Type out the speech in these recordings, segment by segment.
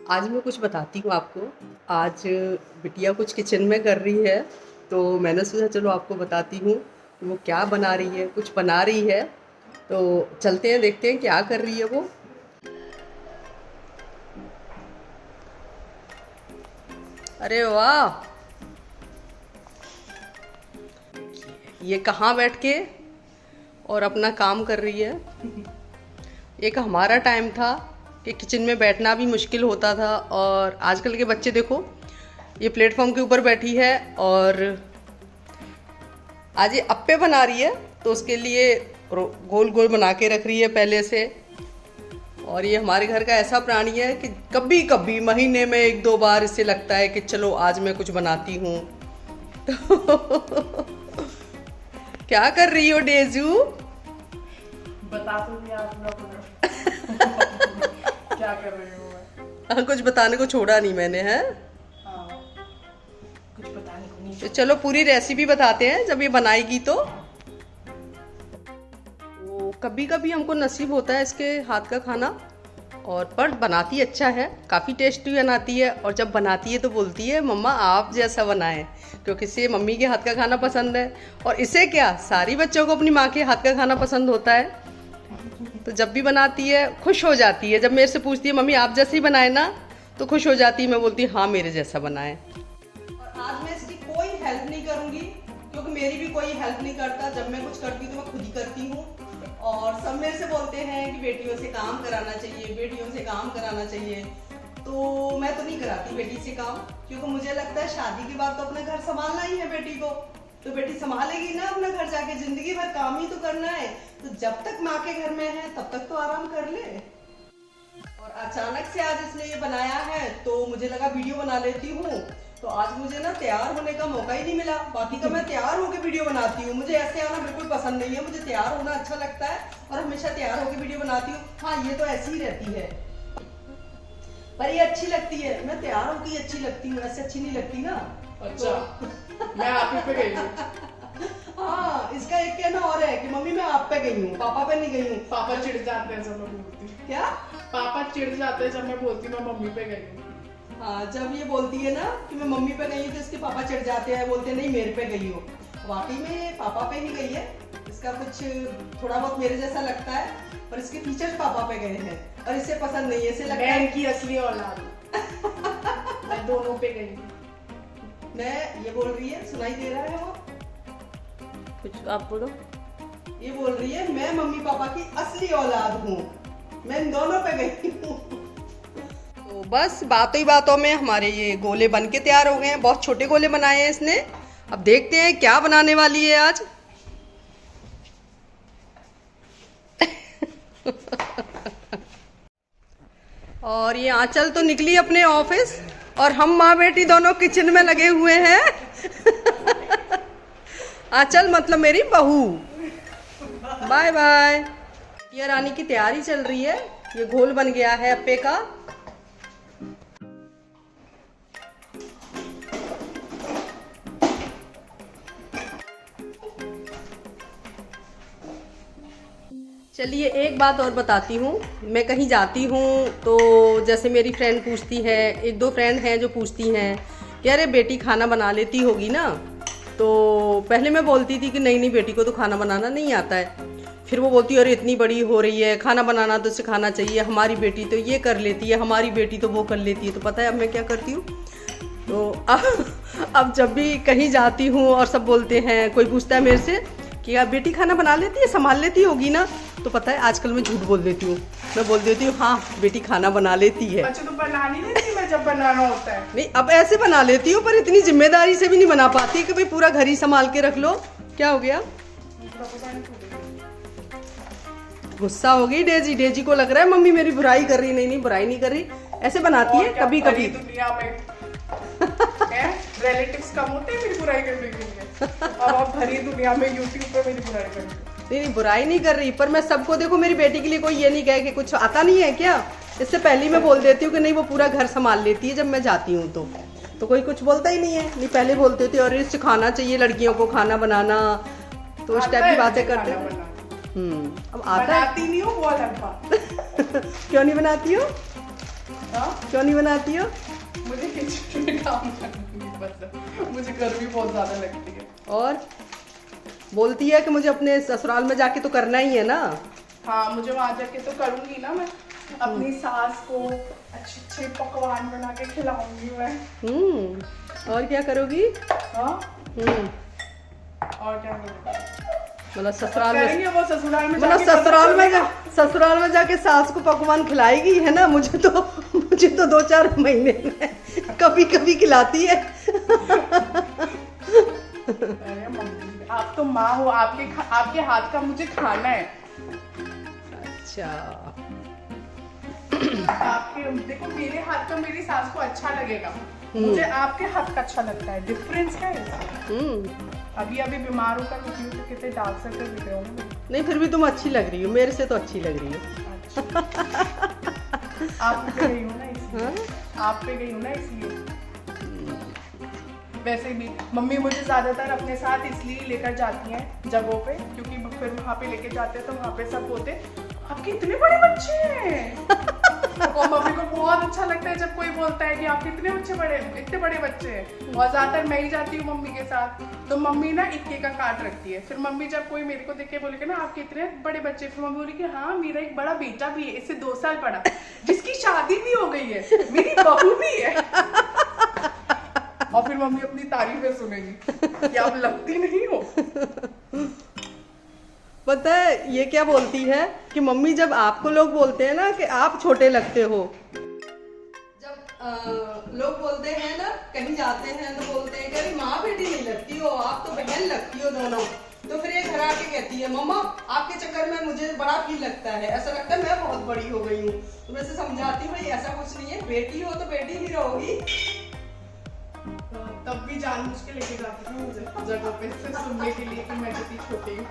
आज मैं कुछ बताती हूँ आपको। आज बिटिया कुछ किचन में कर रही है, तो मैंने सोचा चलो आपको बताती हूँ कि वो क्या बना रही है। कुछ बना रही है, तो चलते हैं देखते हैं क्या कर रही है वो। अरे वाह, ये कहाँ बैठ के और अपना काम कर रही है। एक हमारा टाइम था कि किचन में बैठना भी मुश्किल होता था, और आजकल के बच्चे देखो, ये प्लेटफॉर्म के ऊपर बैठी है और आज ये अप्पे बना रही है, तो उसके लिए गोल गोल बना के रख रही है पहले से। और ये हमारे घर का ऐसा प्राणी है कि कभी कभी महीने में एक दो बार इसे लगता है कि चलो आज मैं कुछ बनाती हूँ। तो क्या कर रही हो डेजू? बता तो दिया आप लोगों ने। क्या कर रही हूँ मैं? कुछ बताने को छोड़ा नहीं मैंने, है? हाँ, कुछ बताने को नहीं। तो चलो पूरी रेसिपी बताते हैं जब ये बनाएगी तो कभी कभी हमको नसीब होता है इसके हाथ का खाना, और पर बनाती अच्छा है, काफ़ी टेस्टी बनाती है। और जब बनाती है तो बोलती है मम्मा आप जैसा बनाएं, क्योंकि इसे मम्मी के हाथ का खाना पसंद है। और इसे क्या, सारी बच्चों को अपनी माँ के हाथ का खाना पसंद होता है। तो जब भी बनाती है खुश हो जाती है। जब मेरे से पूछती है मम्मी आप जैसे ही बनाए ना, तो खुश हो जाती है। मैं बोलती हूँ हाँ मेरे जैसा बनाए। और आज मैं इसकी कोई हेल्प नहीं करूँगी, क्योंकि मेरी भी कोई हेल्प नहीं करता। जब मैं कुछ करती हूँ तो मैं खुद ही करती हूँ। और सब मेरे से बोलते हैं कि बेटियों से काम कराना चाहिए, बेटियों से काम कराना चाहिए। तो मैं तो नहीं कराती बेटी से काम, क्योंकि मुझे लगता है शादी के बाद तो अपना घर संभालना ही है बेटी को। तो बेटी संभालेगी ना अपना घर जाके, जिंदगी भर काम ही तो करना है। तो जब तक माँ के घर में है तब तक तो आराम कर ले। और अचानक से आज इसने ये बनाया है, तो मुझे लगा वीडियो बना लेती हूँ। तो आज मुझे ना तैयार होने का मौका ही नहीं मिला। बाकी का मैं तैयार होकर वीडियो बनाती हूँ, मुझे ऐसे आना बिल्कुल पसंद नहीं है। मुझे तैयार होना अच्छा लगता है और हमेशा तैयार होकर वीडियो बनाती हूँ। हाँ, ये तो ऐसी ही रहती है, पर ये अच्छी लगती है। मैं तैयार होकर ही अच्छी लगती हूँ, ऐसे अच्छी नहीं लगती ना। अच्छा, मैं आप ही पे गई हूँ। हाँ, इसका एक कहना और है कि मम्मी मैं आप पे गई हूँ, पापा पे नहीं गई हूँ। पापा चिढ़ जाते हैं जब मैं बोलती। क्या? पापा चिढ़ जाते हैं जब मैं बोलती मैं मम्मी पे गई हूँ। हाँ, जब ये बोलती है ना कि मैं मम्मी पे गई हूँ, तो इसके पापा चिढ़ जाते हैं, बोलते हैं नहीं मेरे पे गई हो। वाकई में पापा पे ही गई है। इसका कुछ थोड़ा बहुत मेरे जैसा लगता है, पर इसके फीचर्स पापा पे गए हैं और इसे पसंद नहीं है। इसे लगता है की असली औलाद मैं दोनों पे गई हूँ। मैं ये बोल रही है, सुनाई दे रहा है वो कुछ आप बोलो। ये बोल रही है मैं मम्मी पापा की असली औलाद हूँ, मैं इन दोनों पे गई हूँ। तो बस बातों ही बातों में हमारे ये गोले बन के तैयार हो गए हैं। बहुत छोटे गोले बनाए हैं इसने। अब देखते हैं क्या बनाने वाली है आज। और ये आंचल तो निकली अपने ऑफिस, और हम माँ बेटी दोनों किचन में लगे हुए हैं। आंचल मतलब मेरी बहू। Bye bye. ये रानी की तैयारी चल रही है। ये घोल बन गया है अप्पे का। चलिए एक बात और बताती हूँ। मैं कहीं जाती हूँ तो जैसे मेरी फ्रेंड पूछती है, एक दो फ्रेंड हैं जो पूछती हैं कि अरे बेटी खाना बना लेती होगी ना। तो पहले मैं बोलती थी कि नहीं नहीं बेटी को तो खाना बनाना नहीं आता है। फिर वो बोलती है अरे इतनी बड़ी हो रही है, खाना बनाना तो सिखाना चाहिए, हमारी बेटी तो ये कर लेती है, हमारी बेटी तो वो कर लेती है। तो पता है अब मैं क्या करती हूँ? तो अब जब भी कहीं जाती हूँ और सब बोलते हैं, कोई पूछता है मेरे से कि यार बेटी खाना बना लेती है, संभाल लेती होगी ना, तो पता है आजकल मैं झूठ बोल देती हूँ। मैं बोल देती हूँ हाँ बेटी खाना बना लेती है। अच्छा, तो बना नहीं लेती मैं जब बनाना होता है? नहीं, अब ऐसे बना लेती हूँ, पर इतनी जिम्मेदारी से भी नहीं बना पाती कि भाई पूरा घर ही संभाल के रख लो। क्या हो गया? गुस्सा हो गई डेजी। डेजी को लग रहा है मम्मी मेरी बुराई कर रही। नहीं नहीं, बुराई नहीं कर रही, ऐसे बनाती है कभी कभी। दुनिया में रिलेटिव्स कम होते हैं मेरी बुराई करने के लिए। अब आप भरी दुनिया में यूट्यूब पे मेरी बुराई कर रही हो। नहीं नहीं, बुराई नहीं कर रही, पर मैं सबको देखो मेरी बेटी के लिए कोई ये नहीं कहे कि कुछ आता नहीं है क्या। इससे पहले ही मैं बोल देती हूँ कि नहीं वो पूरा घर संभाल लेती है जब मैं जाती हूँ। तो कोई कुछ बोलता ही नहीं है। नहीं, पहले बोलते थे और सिखाना चाहिए लड़कियों को खाना बनाना, तो उस टाइप की बातें करते थे। अब आता है। बनाती नहीं हूँ, वो अलग बात। क्यों नहीं बनाती हो? हाँ क्यों नहीं बनाती हो? मुझे किचन में काम करना नहीं पसंद, मुझे गर्मी बहुत ज्यादा लगती है। और बोलती है कि मुझे अपने ससुराल में जाके तो करना ही है ना। हाँ मुझे वहां जाके तो करूंगी ना, मैं अपनी सास को अच्छे अच्छे पकवान बना के खिलाऊंगी मैं। और क्या करोगी? हाँ हम्म और क्या करूंगी? मतलब ससुराल में, करेंगे वो ससुराल में मतलब जाके ससुराल में जाके सास को पकवान खिलाएगी है ना। मुझे तो 2-4 महीने में कभी कभी खिलाती है। अरे मम्मी आप तो माँ हो, आपके हाथ का मुझे खाना है। अच्छा आपके देखो मेरे हाथ का मेरी सास को अच्छा लगेगा, मुझे आपके हाथ का अच्छा लगता है, डिफरेंस है इसमें। अभी बीमार होकर रुकी हूँ तो कितने डार्क सर्कल दिखे होंगे। नहीं फिर भी तुम अच्छी लग रही हो, मेरे से तो अच्छी लग रही हो। अच्छा। आप पे गई हूँ ना इसलिए। हाँ? आप पे गई हूँ ना इसलिए। वैसे भी मम्मी मुझे ज्यादातर अपने साथ इसलिए लेकर जाती हैं जगहों पे, क्योंकि फिर वहाँ पे लेके जाते हैं तो वहाँ पे सब बोलते आपके इतने बड़े बच्चे हैं। और मम्मी को बहुत अच्छा लगता है जब कोई बोलता है कि आपके इतने बड़े बच्चे हैं। और ज्यादातर मैं ही जाती हूँ मम्मी के साथ, तो मम्मी ना इक्के का काट रखती है। फिर मम्मी जब कोई मेरे को देख के बोलेगा ना आपके इतने बड़े बच्चे, फिर मम्मी बोली कि हाँ मेरा एक बड़ा बेटा भी है, इससे 2 साल बड़ा, जिसकी शादी भी हो गई है, मेरी बहू भी है। और फिर मम्मी अपनी तारीफें सुनेगी कि आप लगती नहीं हो। पता है ये क्या बोलती है कि मम्मी जब आपको लोग बोलते हैं ना कि आप छोटे लगते हो, जब लोग बोलते हैं ना कहीं जाते हैं तो बोलते हैं कि अरे माँ बेटी नहीं लगती हो, आप तो बहन लगती हो दोनों। तो फिर ये घर आके कहती है मम्मा आपके चक्कर में मुझे बड़ा फील लगता है, ऐसा लगता है मैं बहुत बड़ी हो गई हूँ। तो वैसे समझाती हूँ भाई ऐसा कुछ नहीं है, बेटी हो तो बेटी ही रहोगी। तब भी जानबूझ के लेके जाती हूँ मुझे जगह पे सिर्फ सुनने के लिए कि मैं कितनी छोटी हूँ।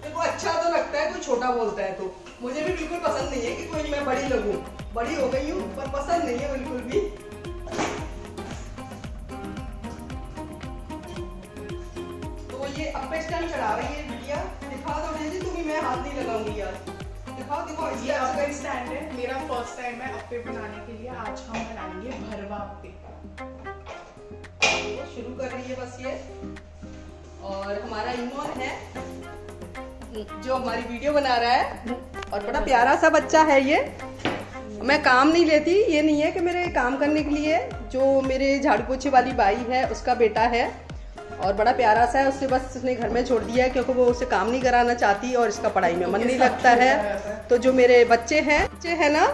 देखो अच्छा तो लगता है कोई छोटा बोलता है, तो मुझे भी बिल्कुल पसंद नहीं है कि कोई मैं बड़ी लगूं। बड़ी हो गई हूँ पर पसंद नहीं है बिल्कुल भी। तो ये अप्पे स्टैंड चढ़ा रही है बिटिया, दिखा दो जी तुम्हें, मैं हाथ नहीं लगाऊंगी यार। दिखाओ ये अप्पे स्टैंड है, मेरा फर्स्ट टाइम है अप्पे बनाने के लिए। आज हम बनाएंगे भरवा अप्पे। तो शुरू कर रही है बस ये। और हमारा इमोन है जो हमारी वीडियो बना रहा है, और बड़ा प्यारा सा बच्चा है ये। मैं काम नहीं लेती, ये नहीं है कि मेरे काम करने के लिए, जो मेरे झाड़ू पोछे वाली बाई है उसका बेटा है, और बड़ा प्यारा सा है। उससे बस उसने घर में छोड़ दिया है क्योंकि वो उसे काम नहीं कराना चाहती और इसका पढ़ाई में मन नहीं लगता है। तो जो मेरे बच्चे हैं ना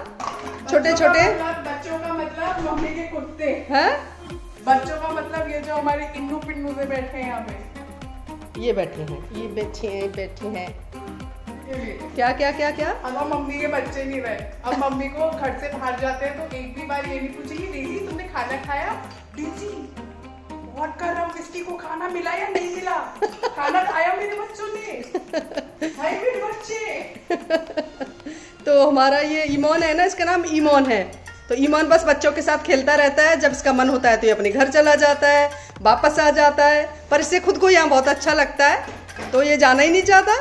छोटे छोटे, बच्चों का मतलब मम्मी के कुत्ते हैं, बच्चों का मतलब ये जो हमारे इन्नू पिन्नू से बैठे हैं यहाँ पे, ये बैठे हैं, ये बैठे हैं। ये क्या क्या क्या क्या? अब मम्मी के बच्चे नहीं रहे। अब मम्मी को घर से बाहर जाते हैं तो एक भी बार ये नहीं पूछेगी डेजी तुमने खाना खाया, डेजी बहुत कर रहा हूँ किसकी को खाना मिला या नहीं मिला, खाना खाया मेरे बच्चों ने, भाई मेरे बच्चे। तो हमारा ये ईमोन है ना, इसका नाम ईमोन है। तो ईमोन बस बच्चों के साथ खेलता रहता है, जब इसका मन होता है तो ये अपने घर चला जाता है, वापस आ जाता है। पर इससे खुद को यहाँ बहुत अच्छा लगता है तो ये जाना ही नहीं चाहता।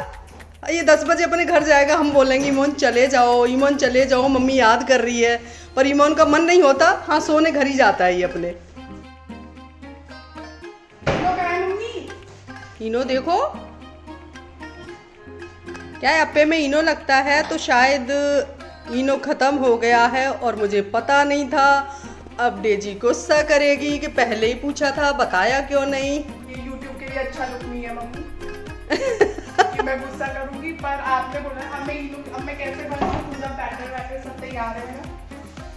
ये 10 बजे अपने घर जाएगा, हम बोलेंगे ईमोन चले जाओ मम्मी याद कर रही है, पर ईमोन का मन नहीं होता। हाँ सोने घर ही जाता है ये अपने। इनो देखो क्या है, अप्पे में इनो लगता है तो शायद इनो खत्म हो गया है और मुझे पता नहीं था। अब डेजी गुस्सा करेगी कि पहले ही पूछा था, बताया क्यों नहीं। ये YouTube के लिए अच्छा लुक नहीं है मम्मी कि मैं गुस्सा करूंगी, पर आपने बोला अब मैं कैसे बनाऊं, पूरा बैटर वैटर सब तैयार है ना।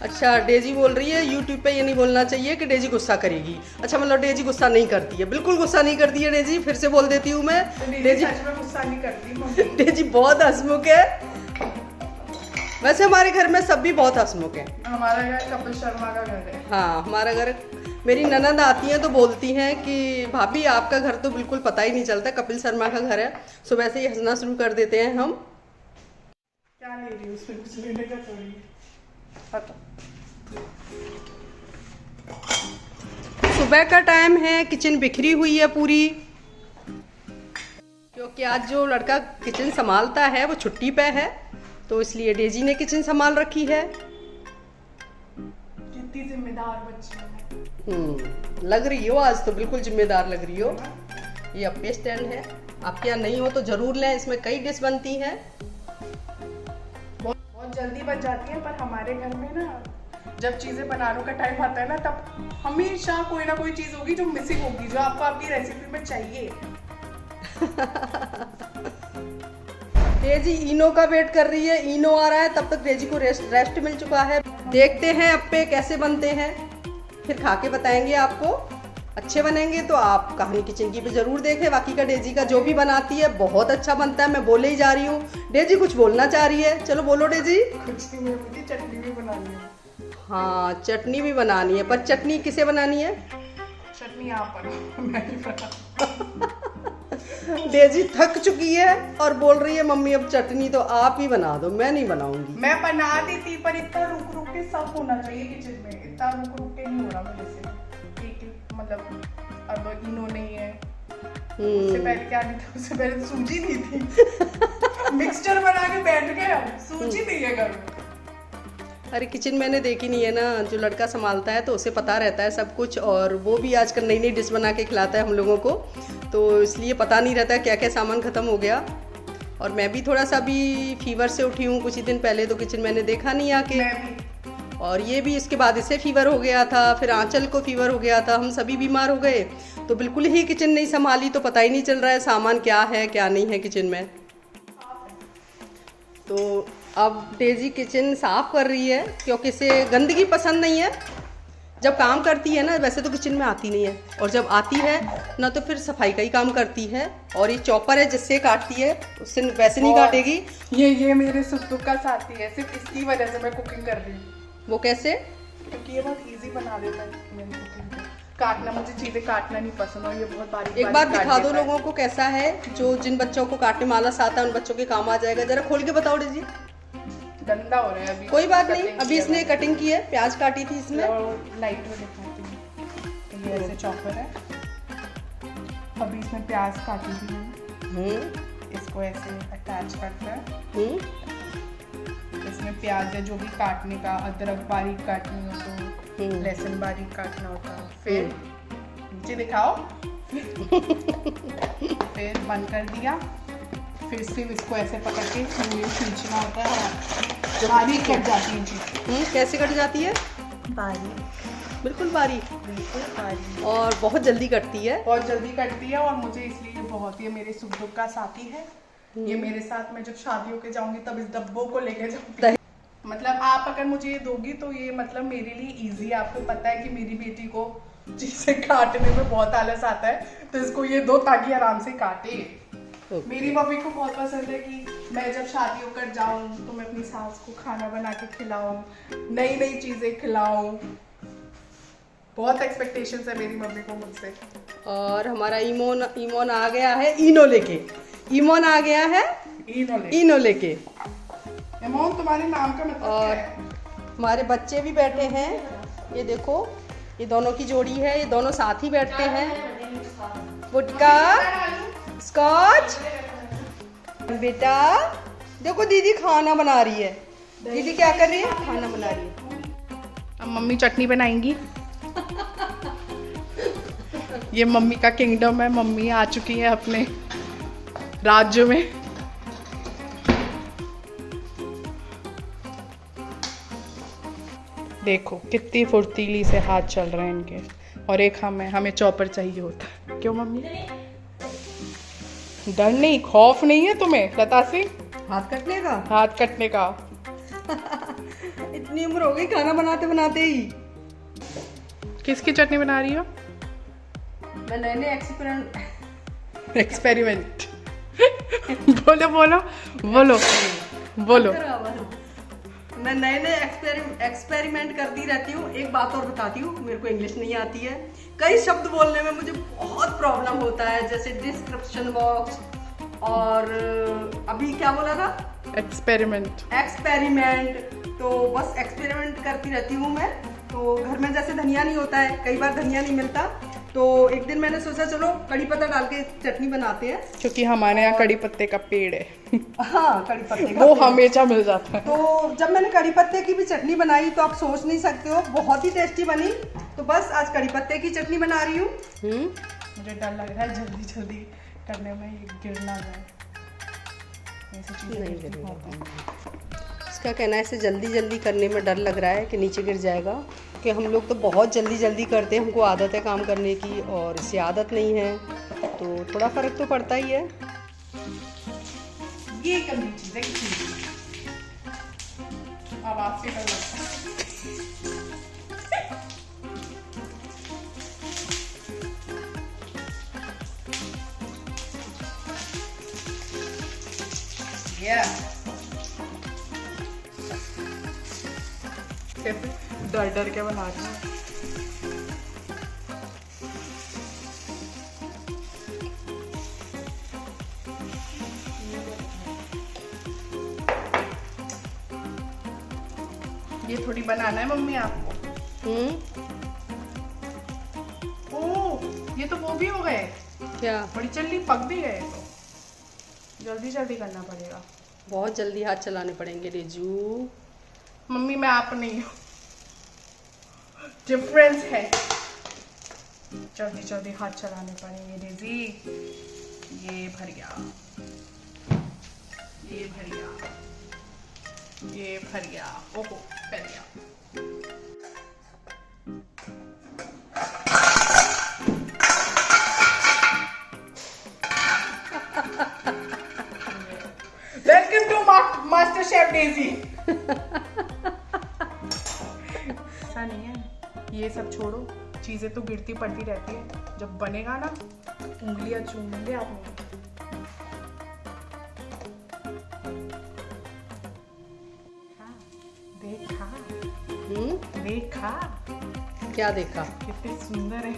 अच्छा डेजी बोल रही है YouTube पे ये नहीं बोलना चाहिए कि डेजी गुस्सा करेगी। अच्छा मतलब डेजी गुस्सा नहीं करती है, बिल्कुल गुस्सा नहीं करती है डेजी। फिर से बोल देती हूँ मैं, डेजी सच में गुस्सा नहीं करती मम्मी। डेजी बहुत हंसमुख है। वैसे हमारे घर में सब भी बहुत हंसमुख है। हमारा घर कपिल शर्मा का घर है। हाँ हमारा घर, मेरी ननद आती हैं तो बोलती हैं कि भाभी आपका घर तो बिल्कुल पता ही नहीं चलता, कपिल शर्मा का घर है। सुबह से ही हंसना शुरू कर देते हैं हम। क्या ले रही हूँ उसमें, कुछ लेने का थोड़ी है। सुबह का टाइम है, किचन बिखरी हुई है पूरी, क्योंकि आज जो लड़का किचन संभालता है वो छुट्टी पे है। तो इसलिए डेजी ने किचन संभाल रखी है। कितनी जिम्मेदार बच्ची है। लग रही हो आज तो बिल्कुल जिम्मेदार लग रही हो। ये अप्पे स्टैंड है, आपके यहाँ नहीं हो तो जरूर लें, इसमें कई डिश बनती हैं। बहुत जल्दी बन जाती है, पर हमारे घर में ना जब चीजें बनाने का टाइम आता है ना, तब हमेशा कोई ना कोई चीज होगी जो मिसिंग होगी, जो आपको आपकी रेसिपी में चाहिए। डेजी इनो का वेट कर रही है, इनो आ रहा है, तब तक डेजी को रेस्ट मिल चुका है। देखते हैं अप्पे कैसे बनते हैं, फिर खा के बताएंगे आपको। अच्छे बनेंगे तो आप कहानी किचन की भी जरूर देखें। बाकी का डेजी का जो भी बनाती है बहुत अच्छा बनता है, मैं बोले ही जा रही हूँ। डेजी कुछ बोलना चाह रही है, चलो बोलो डेजी। कुछ नहीं, मुझे चटनी भी बनानी है। हाँ चटनी भी बनानी है, पर चटनी किसे बनानी है? चटनी आप बनाओ, मैं नहीं बना। डेजी थक चुकी है और बोल रही है मम्मी अब चटनी तो आप ही बना दो, मैं नहीं बनाऊंगी। मैं बना देती, पर इतना रुक रुक के सब होना चाहिए किचन में, इतना रुक रुक के नहीं हो रहा मेरे से। ठीक मतलब अब इनो नहीं है, उससे पहले क्या नहीं था, उससे पहले तो सूजी नहीं थी। मिक्सचर बना के बैठ गए, अब सूजी नहीं है घर में। अरे किचन मैंने देखी नहीं है ना, जो लड़का संभालता है तो उसे पता रहता है सब कुछ, और वो भी आजकल नई नई डिश बना के खिलाता है हम लोगों को, तो इसलिए पता नहीं रहता क्या क्या सामान ख़त्म हो गया। और मैं भी थोड़ा सा अभी फीवर से उठी हूँ कुछ ही दिन पहले, तो किचन मैंने देखा नहीं आके। और ये भी इसके बाद इसे फीवर हो गया था, फिर आंचल को फीवर हो गया था, हम सभी बीमार हो गए, तो बिल्कुल ही किचन नहीं संभाली, तो पता ही नहीं चल रहा है सामान क्या है क्या नहीं है किचन में। तो अब डेजी किचन साफ कर रही है क्योंकि इसे गंदगी पसंद नहीं है। जब काम करती है ना, वैसे तो किचन में आती नहीं है, और जब आती है ना तो फिर सफाई का ही काम करती है। और ये चॉपर है जिससे काटती है, उससे वैसे नहीं काटेगी। ये मेरे सुख दुख का साथी है, सिर्फ इसकी वजह से मैं कुकिंग कर रही हूँ। वो कैसे? क्योंकि ये बहुत इजी बना देता है मेरी कुकिंग को। काटना, मुझे चीज़ें काटना नहीं पसंद, और ये बहुत बारीक एक बार दिखा दो लोगों को कैसा है, जो जिन बच्चों को काटने में आलस आता है उन बच्चों के काम आ जाएगा। जरा खोल के बताओ डेजी। गंदा हो रहा है अभी। कोई बात नहीं, अभी इसने कटिंग की है, प्याज काटी थी इसमें। लाइट में दिखाती हूँ, ये ऐसे चॉपर है, अभी इसमें प्याज काटी थी मैंने, इसको ऐसे अटैच करता है। इसमें प्याज है जो भी काटने का, अदरक बारीक काटनी हो तो लहसुन बारीक काटना होता है। फिर नीचे दिखाओ। फिर बंद कर दिया, फिर सिर्फ इसको ऐसे पकड़ के खींचना होता है, जो बारीक कट जाती है चीज़। कैसे कट जाती है? बारीक, बिल्कुल बारीक, बिल्कुल बारीक, और बहुत जल्दी कटती है। बहुत जल्दी कटती है, और मुझे इसलिए बहुत, ये मेरे सुख दुख का साथी है। ये मेरे साथ, मैं जब शादियों के जाऊंगी तब इस डब्बों को लेके जाऊंगी। मतलब आप अगर मुझे ये दोगी तो ये मतलब मेरे लिए इजी है। आपको पता है कि मेरी बेटी को चीजें काटने में बहुत आलस आता है, तो इसको ये दो ताकि आराम से काटे। मेरी मम्मी को बहुत पसंद है कि मैं जब शादी होकर जाऊं तो मैं अपनी सास को खाना बना के खिलाऊं, नई नई चीजें खिलाऊं। बहुत एक्सपेक्टेशंस है मेरी मम्मी को मुझसे। और हमारा ईमोन आ गया है इनो लेके। ईमोन आ गया है इनो लेके। ईमोन तुम्हारे नाम का मतलब और क्या है? हमारे बच्चे भी बैठे हैं, ये देखो, ये दोनों की जोड़ी है, ये दोनों साथ ही बैठते हैं। गुटका, स्कॉच। बेटा देखो दीदी खाना बना रही है। दीदी क्या कर रही है? खाना बना रही है। अब मम्मी चटनी बनाएंगी। ये मम्मी का किंगडम है, मम्मी आ चुकी है अपने राज्य में। देखो कितनी फुर्तीली से हाथ चल रहे हैं इनके, और एक हमें चॉपर चाहिए होता है। क्यों मम्मी? डर नहीं, खौफ नहीं है तुम्हें लता सिंह हाथ कटने का? हाथ कटने का? इतनी उम्र हो गई खाना बनाते बनाते ही। किसकी चटनी बना रही हो? मैं नए नए एक्सपेरिमेंट बोलो बोलो बोलो बोलो। मैं नए नए एक्सपेरिमेंट करती रहती हूँ। एक बात और बताती हूँ, मेरे को इंग्लिश नहीं आती है, कई शब्द बोलने में मुझे बहुत प्रॉब्लम होता है, जैसे डिस्क्रिप्शन बॉक्स और अभी क्या बोला था? एक्सपेरिमेंट। तो बस एक्सपेरिमेंट करती रहती हूँ मैं। तो घर में जैसे धनिया नहीं होता है, कई बार धनिया नहीं मिलता, तो एक दिन मैंने सोचा चलो कड़ी पत्ता डाल के चटनी बनाते हैं। क्योंकि हमारे यहाँ कड़ी पत्ते का पेड़ है। हाँ, कड़ी पत्ते का वो पेड़। हमेशा मिल जाता है। तो जब मैंने कड़ी पत्ते की भी चटनी बनाई तो आप सोच नहीं सकते हो, बहुत ही टेस्टी बनी। तो बस आज कड़ी पत्ते की चटनी बना रही हूँ। मुझे डर लग रहा है जल्दी जल्दी करने में ये गिर ना जाए। ऐसी चीजें नहीं गिरती गिरेगा। बहुत हैं। इसका कहना है इसे जल्दी जल्दी करने में डर लग रहा है कि नीचे गिर जाएगा, कि हम लोग तो बहुत जल्दी जल्दी करते हैं, हमको आदत है काम करने की और इसे आदत नहीं है, तो थोड़ा फर्क तो पड़ता ही है। ये गंदी चीज है, आवाज से डर लगता है। कैसे डर डर के बना रही हूँ। ये थोड़ी बनाना है मम्मी आपको। ओह, ये तो वो भी हो गए, क्या? बड़ी जल्दी पक भी गए, तो जल्दी जल्दी करना पड़ेगा। बहुत जल्दी हाथ चलाने पड़ेंगे रेजू। मम्मी मैं आप नहीं हूँ, डिफरेंस है। जल्दी जल्दी हाथ चलाने पड़ेंगे डेजी। ये भर गया, ये भर गया, ये भर गया। ओहो, फैल गया। Welcome to master chef Daisy. ऐसा नहीं है, ये सब छोड़ो, चीजें तो गिरती पड़ती रहती है। जब बनेगा ना, उंगलियां चूमेंगे आप लोग। देखा देखा क्या देखा? कितने सुंदर है।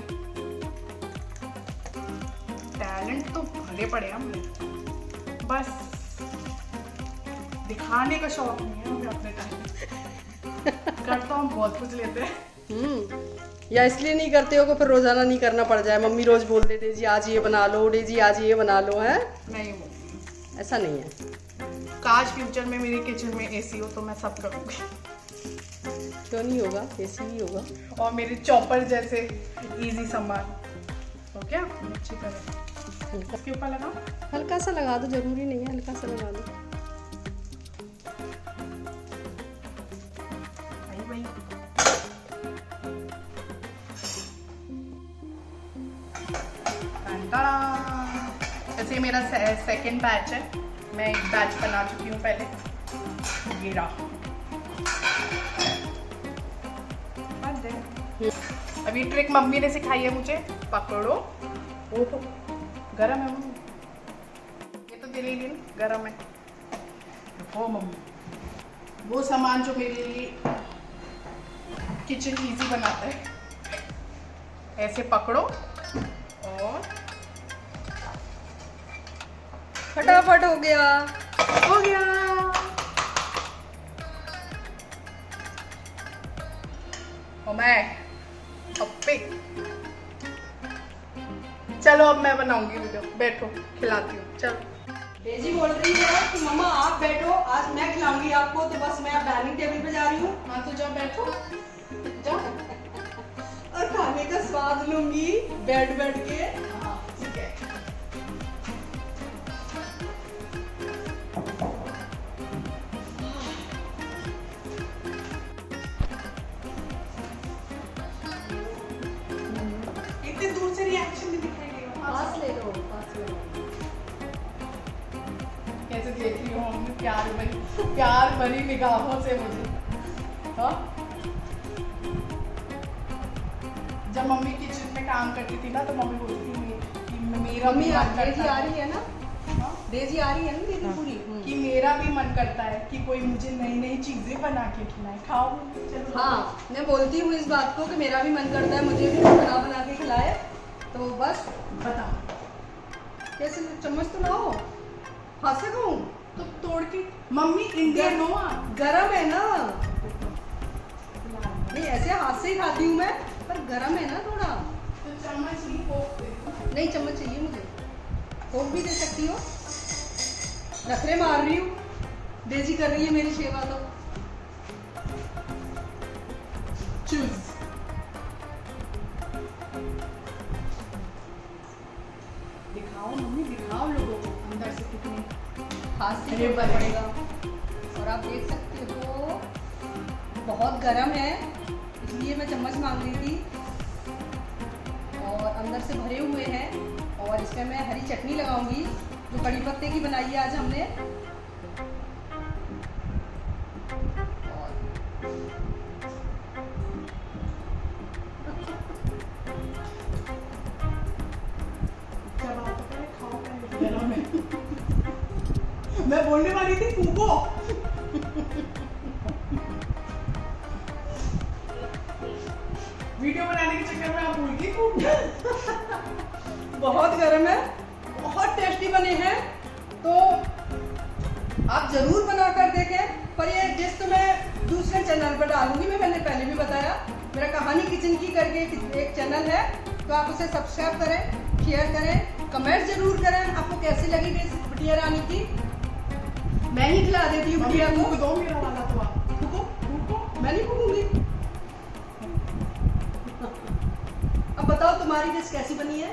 टैलेंट तो भरे पड़े हैं हमने, बस दिखाने का शौक नहीं है हमें अपने टाइम। कर तो हम बहुत कुछ लेते हैं। या इसलिए नहीं करते हो कि फिर रोजाना नहीं करना पड़ जाए? मम्मी रोज बोल देते जी आज ये बना लो, डेजी आज ये बना लो, है? नहीं मम्मी, ऐसा नहीं है। काश फ्यूचर में मेरे किचन में एसी हो तो मैं सब करूँगी। क्यों नहीं होगा? ऐसी ही होगा। और मेरे चॉपर जैसे इजी सामान तो क्या अच्छी तरह इसके ऊपर लगा। हल्का सा लगा दो, जरूरी नहीं है, हल्का सा लगा दो। भाई ऐसे मेरा सेकंड बैच है, मैं एक बैच बना चुकी हूँ पहले। ये रहा। अभी ट्रिक मम्मी ने सिखाई है मुझे, पकड़ो। वो तो गरम है मम्मी, ये तो तेरे लिए गरम है। ओ मम्मी, वो सामान जो मेरे लिए किचन इजी बनाता है, ऐसे पकड़ो और फटाफट हो गया। हो गया। और मैं अप्पे। चलो अब मैं बनाऊंगी वीडियो, बैठो खिलाती हूँ। चलो डेजी बोल रही है कि मम्मा आप बैठो, आज मैं खिलाऊंगी आपको, तो बस मैं अब डाइनिंग टेबल पे जा रही हूँ। हाँ तो जाओ बैठो, जाओ। और खाने का स्वाद लूंगी बैठ बैठ के। हाँ ठीक है। इतने दूर से रिएक्शन नहीं दिखाई देगा। पास ले लो, पास ले लो। कैसे देख रही हो मम्मी, प्यार भरी निगाहों से मुझे। हाँ, जब मम्मी किचन में काम करती थी ना तो मम्मी बोलती थी कि मेरा भी मम्मी मन डेजी करता आ है। रही है ना? हाँ? डेजी आ रही है ना दीदी पूरी? कि मेरा भी मन करता है कि कोई मुझे नई नई चीजें बना के खिलाए। खाओ चलो। हाँ, मैं बोलती हूँ इस बात को कि मेरा भी मन करता है मुझे भी बना बना के खिलाए, तो बस बताओ कैसे? चम्मच तो लाओ, हाथ से खाऊं? तो तोड़ के। मम्मी इंडियन हो आप। गरम है ना? नहीं, ऐसे हाथ से ही खाती हूँ मैं, पर गरम है ना थोड़ा। तो चम्मच नहीं फोक दे दो। नहीं चम्मच चाहिए मुझे, फोक भी दे सकती हो। नखरे मार रही हूँ, डेजी कर रही है मेरी सेवा तो। चूज। दिखाओ मम्मी, दिखाओ लोगों को अंदर से कितनी। हाथ से अरे तोड़ना बड़े। पड़ेगा। और आप देख सकते हो बहुत गर्म है, इसलिए मैं चम्मच मांग रही थी। और अंदर से भरे हुए हैं। और इसमें मैं हरी चटनी लगाऊंगी जो कड़ी पत्ते की बनाई है आज हमने। जब आप पहले खाओ पहले गरम है। मैं बोलने वाली थी फूको। वीडियो बनाने के चक्कर में आप भूल गई फूकना। बहुत गर्म है, बहुत टेस्टी बने हैं। तो आप जरूर बना कर देखें। पर ये डिश तो मैं दूसरे चैनल पर डालूंगी। मैंने पहले भी बताया मेरा कहानी किचन की करके एक चैनल है, तो आप उसे सब्सक्राइब करें, शेयर करें, कमेंट जरूर करें आपको कैसी लगी डिश बिटिया रानी की। मैं ही खिला देती हूँ बिटिया को। फूक दो मेरा वाला तो आप। फूको, फूको। मैं नहीं फूकूंगी। अब बताओ तुम्हारी डिश कैसी बनी है।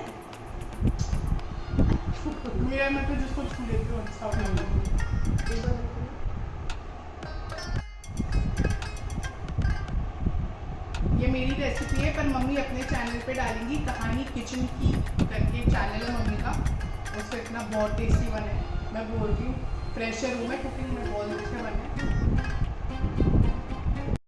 मेरा मैं तो जिसको छू लेती हूँ अच्छा लगता है। ये मेरी रेसिपी है, पर मम्मी अपने चैनल पे डालेंगी। कहानी किचन की करके चैनल है मम्मी का, उससे इतना बहुत टेस्टी बने। मैं बोल रही हूँ, प्रेशर हूँ मैं कुकिंग में, बहुत अच्छे बने।